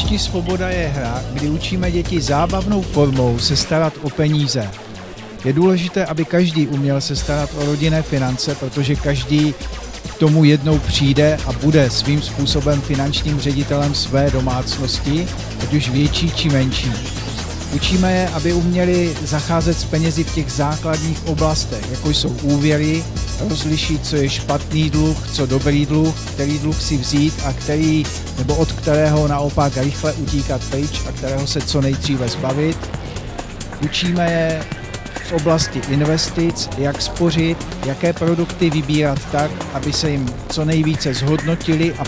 Finanční svoboda je hra, kdy učíme děti zábavnou formou se starat o peníze. Je důležité, aby každý uměl se starat o rodinné finance, protože každý k tomu jednou přijde a bude svým způsobem finančním ředitelem své domácnosti, ať už větší či menší. Učíme je, aby uměli zacházet s penězi v těch základních oblastech, jako jsou úvěry, rozlišit, co je špatný dluh, co dobrý dluh, který dluh si vzít a který, nebo od kterého naopak rychle utíkat pryč a kterého se co nejdříve zbavit. Učíme je v oblasti investic, jak spořit, jaké produkty vybírat tak, aby se jim co nejvíce zhodnotili a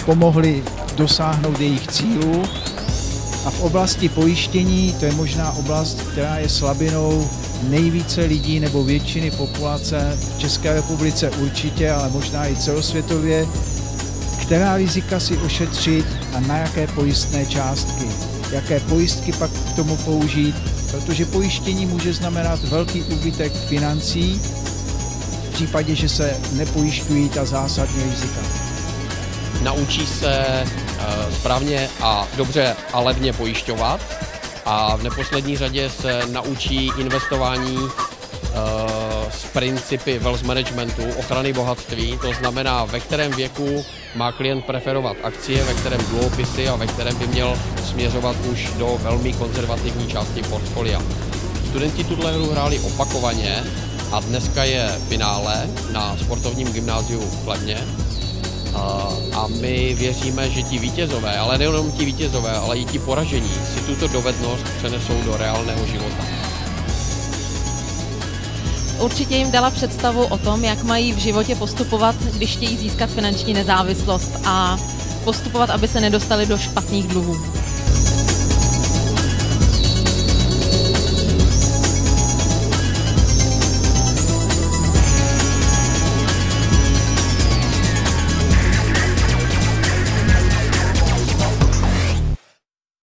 pomohli dosáhnout jejich cílů. A v oblasti pojištění, to je možná oblast, která je slabinou nejvíce lidí nebo většiny populace v České republice určitě, ale možná i celosvětově, která rizika si ošetřit a na jaké pojistné částky, jaké pojistky pak k tomu použít, protože pojištění může znamenat velký úbytek financí v případě, že se nepojišťují ta zásadní rizika. Naučí se správně a dobře a levně pojišťovat a v neposlední řadě se naučí investování z principy wealth managementu, ochrany bohatství, to znamená, ve kterém věku má klient preferovat akcie, ve kterém dluhopisy a ve kterém by měl směřovat už do velmi konzervativní části portfolia. Studenti tuhle hru hráli opakovaně a dneska je finále na sportovním gymnáziu v Kladně. A my věříme, že ti vítězové, ale nejenom ti vítězové, ale i ti poražení si tuto dovednost přenesou do reálného života. Určitě jim dala představu o tom, jak mají v životě postupovat, když chtějí získat finanční nezávislost a postupovat, aby se nedostali do špatných dluhů.